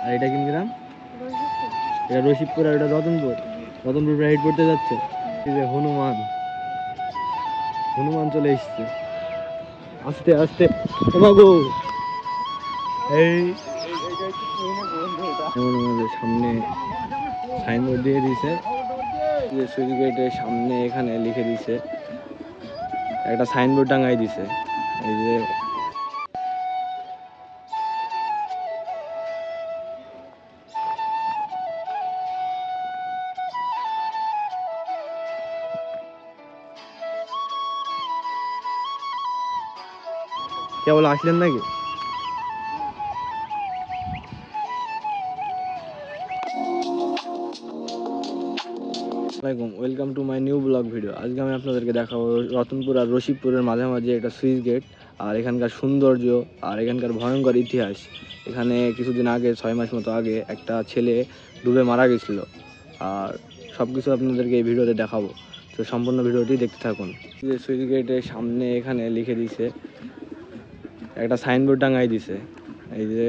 আর এটা কোন গ্রাম? রশিদপুর। এটা রশিদপুর আর এটা রতনপুর। রতনপুর রাইড করতে যাচ্ছে। এই যে হনুমান, হনুমান চলে এসছে। আস্তে আস্তে ওমাগো এই এমন আমাদের সামনে সাইনবোর্ড দিয়ে দিছে, যে সুইচ গেটের সামনে এখানে লিখে দিছে, একটা সাইনবোর্ড টাঙাই দিছে। এই যে কেবল আসলেন নাকি? Welcome to my new blog video. আজকে আমি আপনাদেরকে দেখাবো রতনপুর আর রশিদপুরের মাঝামাঝি একটা সুইচ গেট, আর এখানকার সৌন্দর্য আর এখানকার ভয়ঙ্কর ইতিহাস। এখানে কিছুদিন আগে 6 মাস মতো আগে একটা ছেলে ডুবে মারা গেছিল, আর সব কিছু আপনাদেরকে এই ভিডিওতে দেখাবো। তো সম্পূর্ণ ভিডিওটি দেখতে থাকুন। যে সুইচ গেটের সামনে এখানে লিখে দিছে, একটা সাইনবোর্ড টাঙাই দিছে। এই যে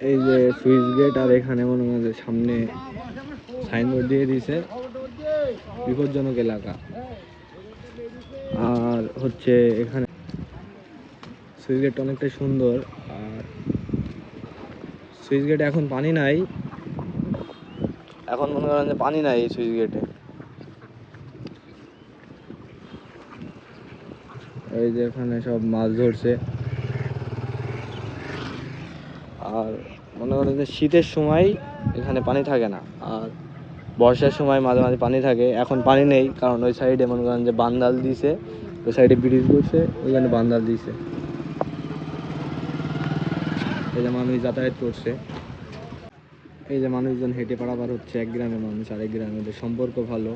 এই যে সুইচ গেট, আর এখানে মনে হয় যে সামনে সাইনবোর্ড দিয়ে দিছে বিপজ্জনক এলাকা। আর হচ্ছে এখানে সুইচ গেটটা অনেকটাই সুন্দর। আর সুইচ গেটে এখন পানি নাই, এখন মনে করেন যে পানি নাই এই সুইচ গেটে। এই যে এখানে সব মাছ ধরছে। আর মনে করেন যে শীতের সময় এখানে পানি থাকে না, আর বর্ষার সময় মাঝে মাঝে পানি থাকে। এখন পানি নেই, কারণ ওই সাইডে মনে করেন যে বান্দাল দিছে, ওই সাইডে ব্রিজ করছে, ওইখানে বান্দাল দিছে। এই যে মানুষ যাতায়াত করছে, এই যে মানুষজন হেঁটে পারাপার হচ্ছে, এক গ্রামের মানুষ আরেক গ্রামের সম্পর্ক ভালো।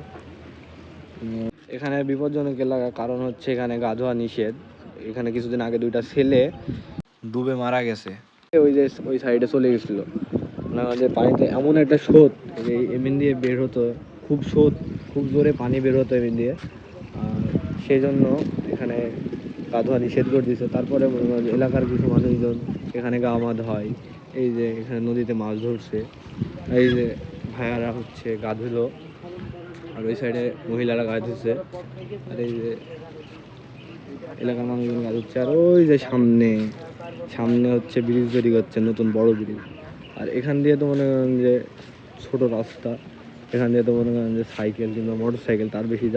এখানে বিপজ্জনক এলাকা, কারণ হচ্ছে এখানে গা ধোয়া নিষেধ। এখানে কিছুদিন আগে 2টা ছেলে ডুবে মারা গেছে। ওই যে ওই সাইডে চলে গেছিলো, মানে আমাদের পানিতে এমন একটা স্রোত, এমন দিয়ে বের হতো, খুব স্রোত, খুব জোরে পানি বের হতো এমন দিয়ে। আর সেই জন্য এখানে গা ধোয়া নিষেধ করে দিয়েছে। তারপরে এলাকার কিছু মানুষজন এখানে গা মা ধোয়। এই যে এখানে নদীতে মাছ ধরছে, এই যে ভাইয়ারা হচ্ছে গা ধুলো, আর ওই সাইডে মহিলারা গা ধুচ্ছে, আর এই যে এলাকার মানুষজন গা ধুচ্ছে। আর ওই যে সামনে সামনে হচ্ছে ব্রিজ তৈরি করছে, নতুন বড় ব্রিজ। আর এখান দিয়ে তো মনে করেন যে ছোট রাস্তা, এখান দিয়ে তো মনে করেন যে সাইকেল কিংবা মোটর সাইকেল তার বেশি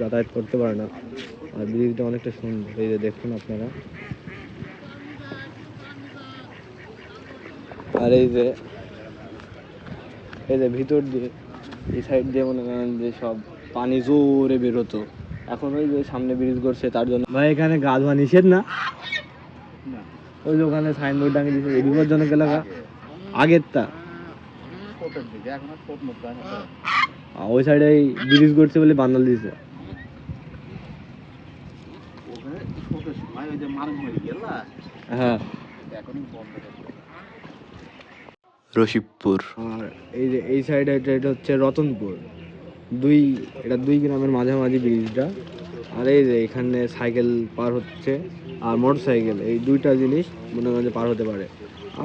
যাতায়াত করতে পারে না। আর ব্রিজটা অনেকটা সুন্দর, এই যে দেখুন আপনারা। আর এই যে ভিতর দিয়ে এই সাইড দিয়ে মনে করেন যে সব পানি জোরে বেরোতো। এখন ওই যে সামনে ব্রিজ করছে, তার জন্য ভাই এখানে গা ধোয়া নিষেধ না? ওই যে ওখানে সাইনবোর্ড টাঙিয়ে দিয়েছে, বিপজ্জনক এলাকা আগেরটা। ওই সাইডে ব্রিজ করছে বলে বান্দাল দিয়েছে। হ্যাঁ, রশিদপুর। আর এই যে এই সাইডে এটা হচ্ছে রতনপুর। এটা 2 গ্রামের মাঝামাঝি ব্রিজটা। আর এই যে এখানে সাইকেল পার হচ্ছে আর মোটর সাইকেল, এই 2টা জিনিস মনে করেন যে পার হতে পারে।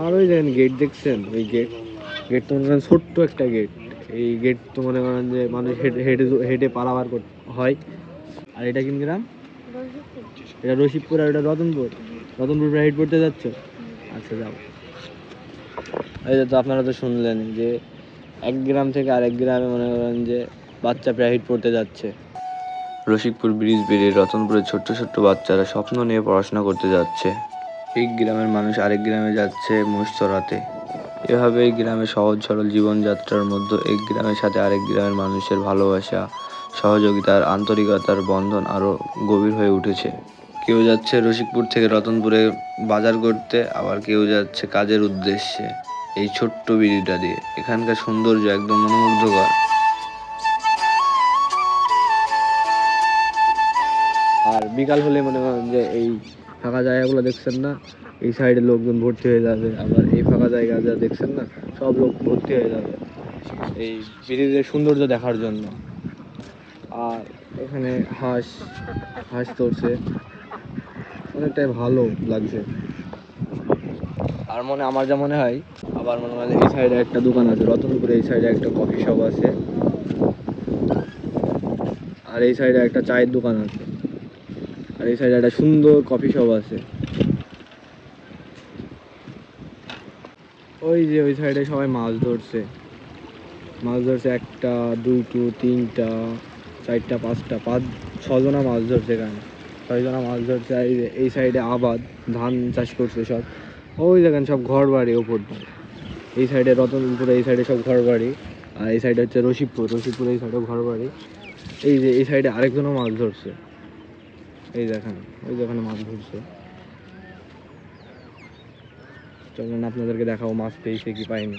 আর ওই দেখেন গেট দেখছেন, ওই গেট তো মনে করেন ছোট্ট একটা গেট। এই গেট তো মনে করেন যে মানুষ হেঁটে হেঁটে হেঁটে পারাপার করতে হয়। আর এটা কোন গ্রাম? রশিদপুর। এটা রশিদপুর আর এটা রতনপুর। রতনপুর রাইড করতে যাচ্ছ? আচ্ছা যাও। এই যে তো আপনারা তো শুনলেন যে এক গ্রাম থেকে আরেক গ্রামে মনে করেন যে বাচ্চা প্রাইভেট পড়তে যাচ্ছে। রশিদপুর ব্রিজ বেরিয়ে রতনপুরের ছোট্ট ছোট্ট বাচ্চারা স্বপ্ন নিয়ে পড়াশোনা করতে যাচ্ছে। এই গ্রামের মানুষ আরেক গ্রামে যাচ্ছে মোষ চড়াতে। এভাবে এই গ্রামে সহজ সরল জীবনযাত্রার মধ্যে এক গ্রামের সাথে আরেক গ্রামের মানুষের ভালোবাসা, সহযোগিতার, আন্তরিকতার বন্ধন আরও গভীর হয়ে উঠেছে। কেউ যাচ্ছে রশিদপুর থেকে রতনপুরে বাজার করতে, আবার কেউ যাচ্ছে কাজের উদ্দেশ্যে। এই ছোট্ট ব্রিজটা দিয়ে এখানকার সৌন্দর্য একদম মনোমুগ্ধকর। আর বিকাল হলে মনে করেন যে এই ফাঁকা জায়গাগুলো দেখছেন না, এই সাইডে লোকজন ভর্তি হয়ে যাবে। আবার এই ফাঁকা জায়গা যা দেখছেন না, সব লোক ভর্তি হয়ে যাবে এই ব্রিজের সৌন্দর্য দেখার জন্য। আর এখানে হাঁস হাঁস চড়ছে, অনেকটাই ভালো লাগছে। আর আমার যা মনে হয়, আবার মনে হয় এই সাইডে একটা দোকান আছে রতনপুরে, এই সাইডে একটা কফি শপ আছে, আর এই সাইডে একটা চায়ের দোকান আছে, আর এই সাইডে একটা সুন্দর কফি শপ আছে। ওই যে ওই সাইডে সবাই মাছ ধরছে, একটা, দুইটো, তিনটা, চারটা, পাঁচটা, ছজনা মাছ ধরছে এখানে, 6 জনা মাছ ধরছে। আর এই সাইডে আবাদ, ধান চাষ করছে সব। ওই দেখেন সব ঘর বাড়ি ওপর দিয়ে, এই সাইডে রতনপুরে এই সাইডে সব ঘর বাড়ি, আর এই সাইডে হচ্ছে রশিদপুর এই সাইডেও ঘর বাড়ি। এই যে এই সাইডে আরেকজনও মাছ ধরছে, এই দেখেন ওই যেখানে মাছ ধরছে। চলুন আপনাদেরকে দেখাবো মাছ পেয়েছে কি পাইনি।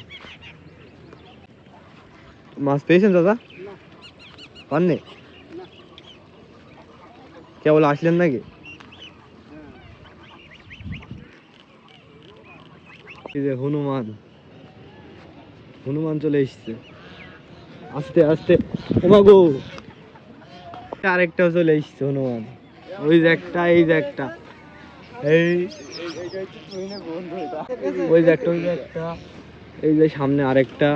মাছ পেয়েছেন দাদা? পাননি? কেবল আসলেন নাকি? এই যে হনুমান চলে এসছে আস্তে আস্তে। ওমা গো, আরেকটাও চলে এসছে হনুমান। ওই যে একটা, এই যে একটা, ওই যে একটা, এই যে সামনে আরেকটা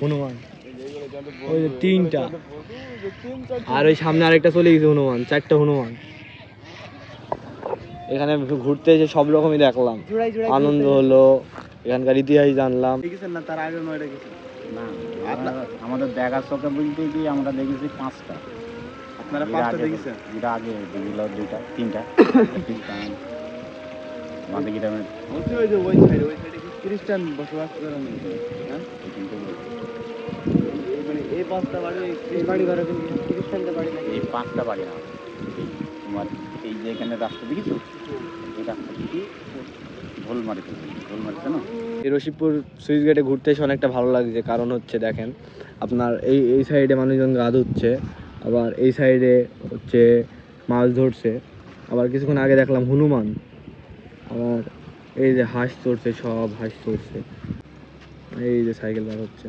হনুমান, ওই যে 3টা, আর ওই সামনে আরেকটা চলে গেছে হনুমান, 4টা হনুমান। এখানে ঘুরতে এসে সব রকমই দেখলাম, আনন্দ হলো, এখানকার ইতিহাস জানলাম। না তার আগে নয়টা গেছে না, আমাদের দেখার চোখে বলতে কি আমরা দেখেছি 5টা। আপনারা 5টা দেখেছেন? যেটা আগে দেখলো 2টা 3টা আমাদের গ্রামে ওই সাইডে খ্রিস্টান বসবাস করে হ্যাঁ, মানে এই 5টা বাড়ি, এই বাড়ি ঘরে কিন্তু খ্রিস্টানদের বাড়ি নাকি? এই 5টা বাড়ি না তোমার এই যে এখানে রাস্তা দেখেছো, এই রাস্তা থেকে ঢোল মারিতে না। এই রশিদপুর সুইচ গেটে ঘুরতে এসে অনেকটা ভালো লাগছে, কারণ হচ্ছে দেখেন আপনার এই সাইডে মানুষজন গা ধুচ্ছে, আবার এই সাইডে হচ্ছে মাছ ধরছে, আবার কিছুক্ষণ আগে দেখলাম হনুমান, আবার এই যে হাঁস চড়ছে, সব হাঁস চড়ছে, এই যে সাইকেল বার হচ্ছে।